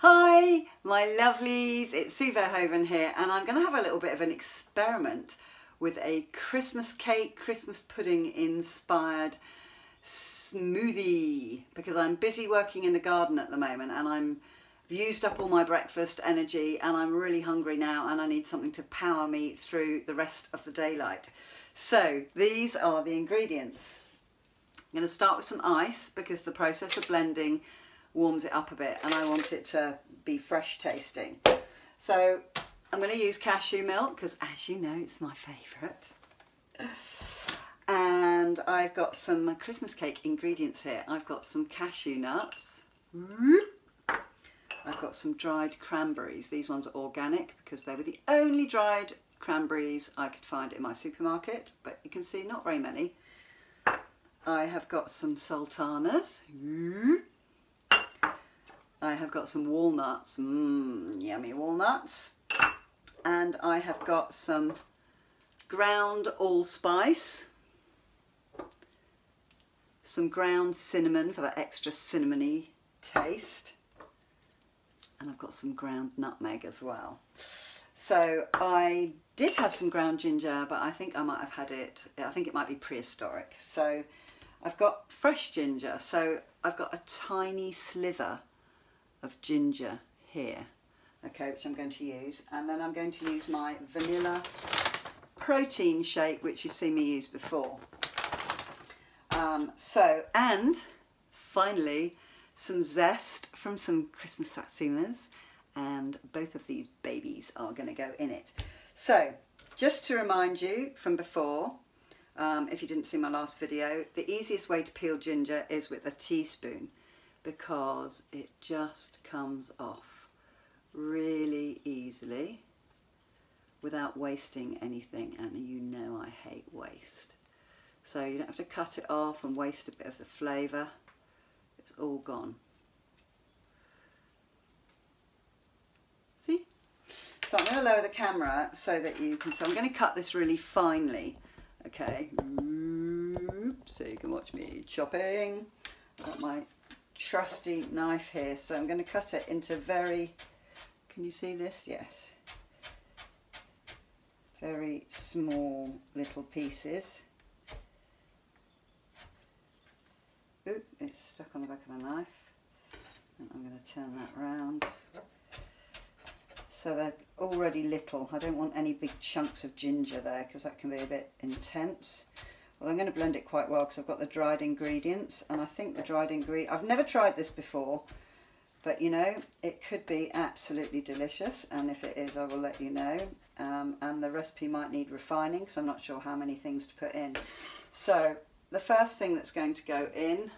Hi my lovelies, it's Sue Verhoeven here, and I'm going to have a little bit of an experiment with a Christmas cake, Christmas pudding inspired smoothie, because I'm busy working in the garden at the moment and I've used up all my breakfast energy and I'm really hungry now and I need something to power me through the rest of the daylight. So these are the ingredients. I'm going to start with some ice because the process of blending warms it up a bit and I want it to be fresh tasting. So I'm going to use cashew milk because, as you know, it's my favourite. And I've got some Christmas cake ingredients here. I've got some cashew nuts. I've got some dried cranberries. These ones are organic because they were the only dried cranberries I could find in my supermarket, but you can see not very many. I have got some sultanas. I have got some walnuts, yummy walnuts, and I have got some ground allspice, some ground cinnamon for that extra cinnamony taste, and I've got some ground nutmeg as well. So I did have some ground ginger, but I think I might have had it, I think it might be prehistoric. So I've got fresh ginger, so I've got a tiny sliver of ginger here, okay, which I'm going to use, and then I'm going to use my vanilla protein shake, which you've seen me use before. And finally some zest from some Christmas satsumas, and both of these babies are going to go in it. So just to remind you from before, if you didn't see my last video, the easiest way to peel ginger is with a teaspoon, because it just comes off really easily without wasting anything, and you know I hate waste. So you don't have to cut it off and waste a bit of the flavour. It's all gone. See? So I'm going to lower the camera so that you can, so I'm going to cut this really finely, okay, so you can watch me chopping. I've got my trusty knife here, so I'm going to cut it into very, can you see this? Yes, very small little pieces. Oop, it's stuck on the back of the knife, and I'm going to turn that round. So they're already little. I don't want any big chunks of ginger there because that can be a bit intense. Well, I'm going to blend it quite well because I've got the dried ingredients, and I think the dried ingredient, I've never tried this before, but you know, it could be absolutely delicious, and if it is I will let you know, and the recipe might need refining because I'm not sure how many things to put in. So the first thing that's going to go in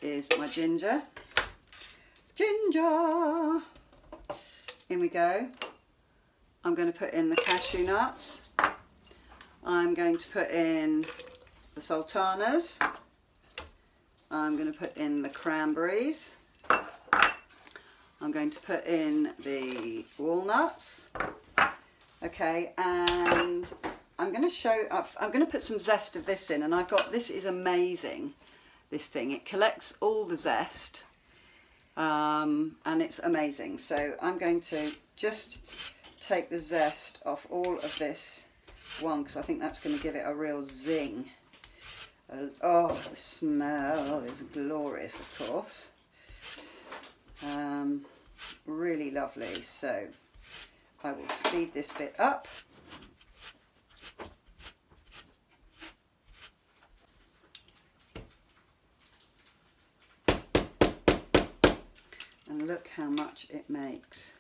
is my ginger. Ginger! In we go. I'm going to put in the cashew nuts. I'm going to put in the sultanas. I'm going to put in the cranberries. I'm going to put in the walnuts. Okay, and I'm going to put some zest of this in, and I've got, this is amazing, this thing. It collects all the zest, and it's amazing. So I'm going to just take the zest off all of this one because I think that's going to give it a real zing. Oh, the smell is glorious, of course. Really lovely. So I will speed this bit up. And look how much it makes.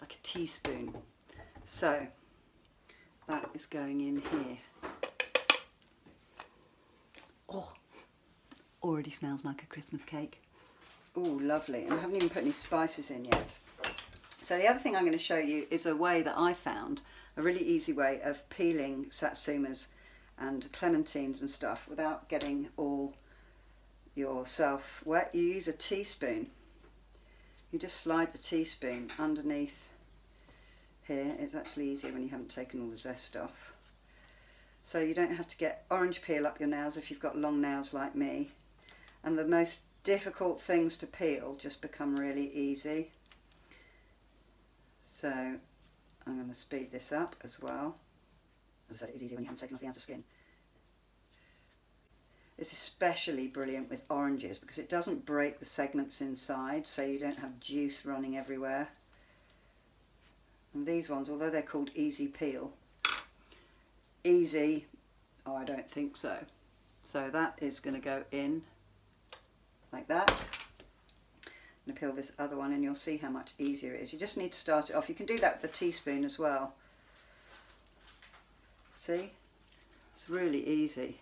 Like a teaspoon. So that is going in here. Oh, already smells like a Christmas cake. Oh, lovely. And I haven't even put any spices in yet. So the other thing I'm going to show you is a way that I found, a really easy way of peeling satsumas and clementines and stuff without getting all yourself wet. You use a teaspoon. You just slide the teaspoon underneath here. It's actually easier when you haven't taken all the zest off. So you don't have to get orange peel up your nails if you've got long nails like me. And the most difficult things to peel just become really easy. So I'm going to speed this up as well. As I said, it's easy when you haven't taken off the outer skin. It's especially brilliant with oranges because it doesn't break the segments inside, so you don't have juice running everywhere. And these ones, although they're called easy peel, easy, oh, I don't think so. So that is going to go in like that. I'm going to peel this other one and you'll see how much easier it is. You just need to start it off. You can do that with a teaspoon as well. See? It's really easy.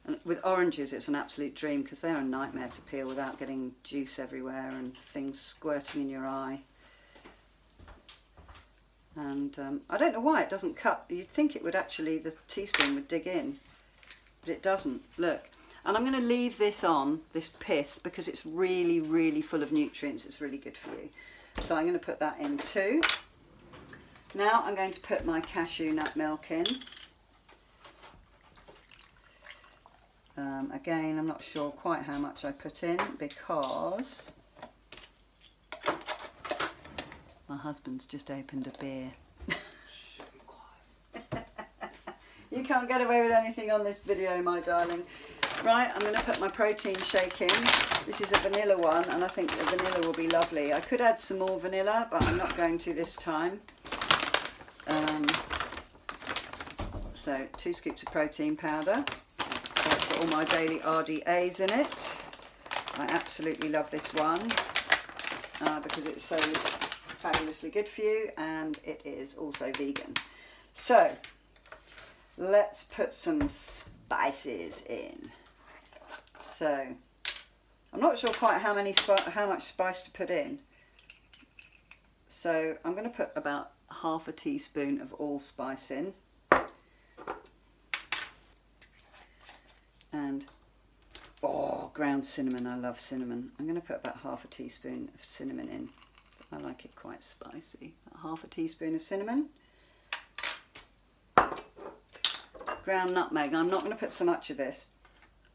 And with oranges it's an absolute dream because they're a nightmare to peel without getting juice everywhere and things squirting in your eye. And I don't know why it doesn't cut. You'd think it would actually, the teaspoon would dig in, but it doesn't. Look. And I'm going to leave this on, this pith, because it's really, really full of nutrients. It's really good for you. So I'm going to put that in too. Now I'm going to put my cashew nut milk in. Again, I'm not sure quite how much I put in because my husband's just opened a beer. You can't get away with anything on this video, my darling. Right, I'm going to put my protein shake in. This is a vanilla one and I think the vanilla will be lovely. I could add some more vanilla, but I'm not going to this time. So 2 scoops of protein powder. I've got all my daily RDAs in it. I absolutely love this one because it's so fabulously good for you and it is also vegan. So let's put some spices in. So I'm not sure quite how much spice to put in. So I'm going to put about half a teaspoon of allspice in. And oh, ground cinnamon, I love cinnamon. I'm going to put about half a teaspoon of cinnamon in. I like it quite spicy. About half a teaspoon of cinnamon. Ground nutmeg. I'm not going to put so much of this.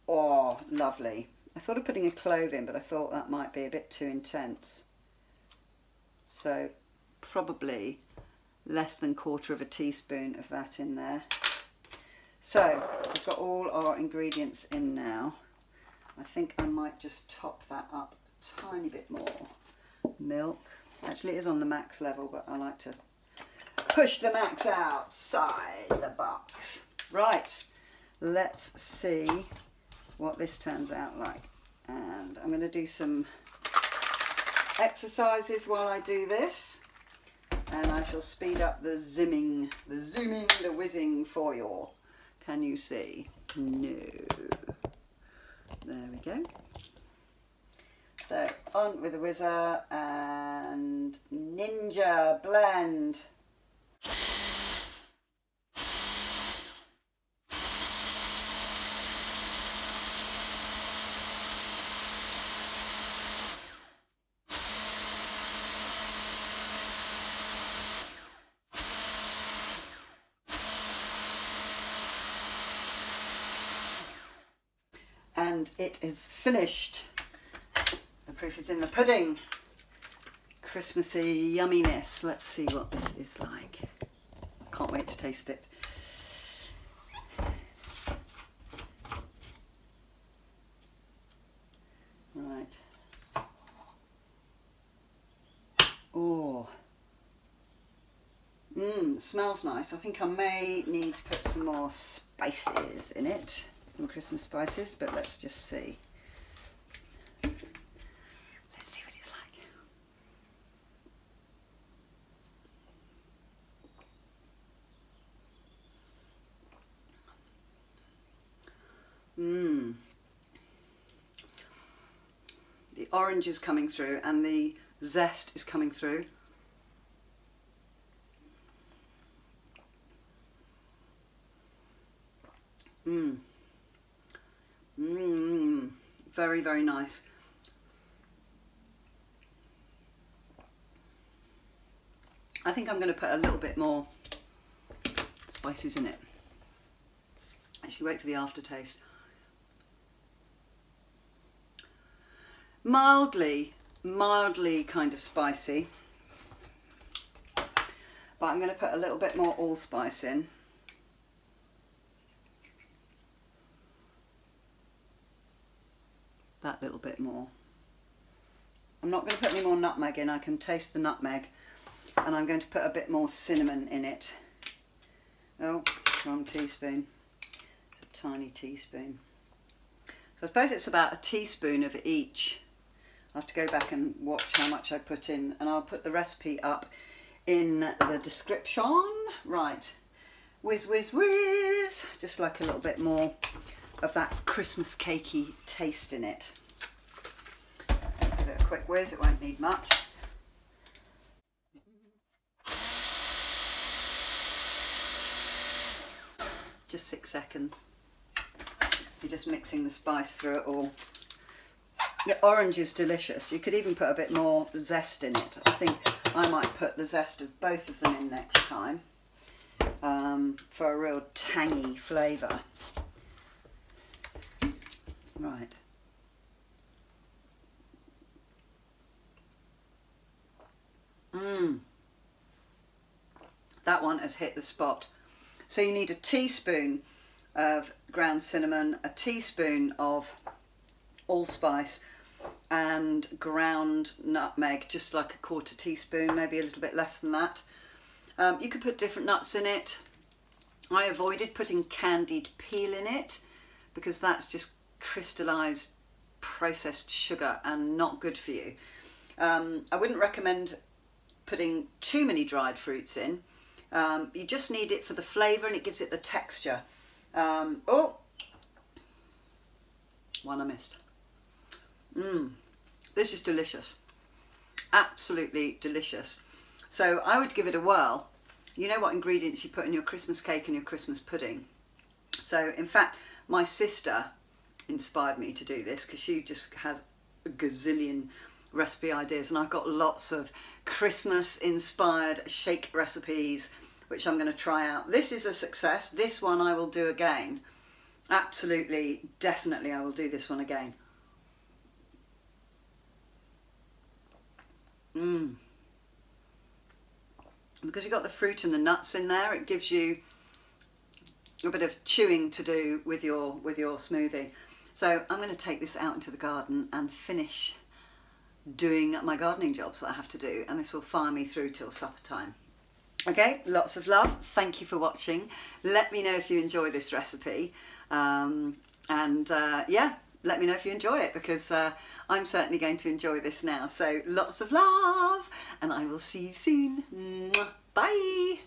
Oh, lovely. I thought of putting a clove in, but I thought that might be a bit too intense. So probably less than 1/4 of a teaspoon of that in there. So we've got all our ingredients in now. I think I might just top that up a tiny bit more. Milk. Actually it is on the max level, but I like to push the max outside the box. Right, let's see what this turns out like. And I'm going to do some exercises while I do this. And I shall speed up the zooming, the whizzing for you. Can you see? No. There we go. So on with the whizzer and ninja blend. And it is finished. The proof is in the pudding. Christmassy yumminess. Let's see what this is like. Can't wait to taste it. Right. Oh. Smells nice. I think I may need to put some more spices in it. Some Christmas spices, but let's just see. Let's see what it's like. The orange is coming through and the zest is coming through. Very, very nice. I think I'm going to put a little bit more spices in it. Actually, wait for the aftertaste. mildly kind of spicy. But I'm going to put a little bit more allspice in. That little bit more. I'm not going to put any more nutmeg in, I can taste the nutmeg. And I'm going to put a bit more cinnamon in it. Oh, wrong teaspoon. It's a tiny teaspoon. So I suppose it's about a teaspoon of each. I'll have to go back and watch how much I put in, and I'll put the recipe up in the description. Right, whiz, whiz, whiz. Just like a little bit more of that Christmas cakey taste in it. Give it a quick whiz, it won't need much. Just 6 seconds. You're just mixing the spice through it all. The orange is delicious. You could even put a bit more zest in it. I think I might put the zest of both of them in next time for a real tangy flavour. Right. That one has hit the spot. So you need a teaspoon of ground cinnamon, a teaspoon of allspice, and ground nutmeg, just like a 1/4 teaspoon, maybe a little bit less than that. You could put different nuts in it. I avoided putting candied peel in it because that's just crystallized processed sugar and not good for you. I wouldn't recommend putting too many dried fruits in. You just need it for the flavour and it gives it the texture. Oh, one I missed. This is delicious. Absolutely delicious. So I would give it a whirl. You know what ingredients you put in your Christmas cake and your Christmas pudding. So in fact, my sister inspired me to do this because she just has a gazillion recipe ideas, and I've got lots of Christmas inspired shake recipes which I'm going to try out. This is a success. This one I will do again. Absolutely, definitely I will do this one again. Because you've got the fruit and the nuts in there, it gives you a bit of chewing to do with your smoothie. So I'm going to take this out into the garden and finish doing my gardening jobs that I have to do, and this will fire me through till supper time. Okay, lots of love. Thank you for watching. Let me know if you enjoy this recipe, yeah, let me know if you enjoy it, because I'm certainly going to enjoy this now. So lots of love, and I will see you soon. Bye.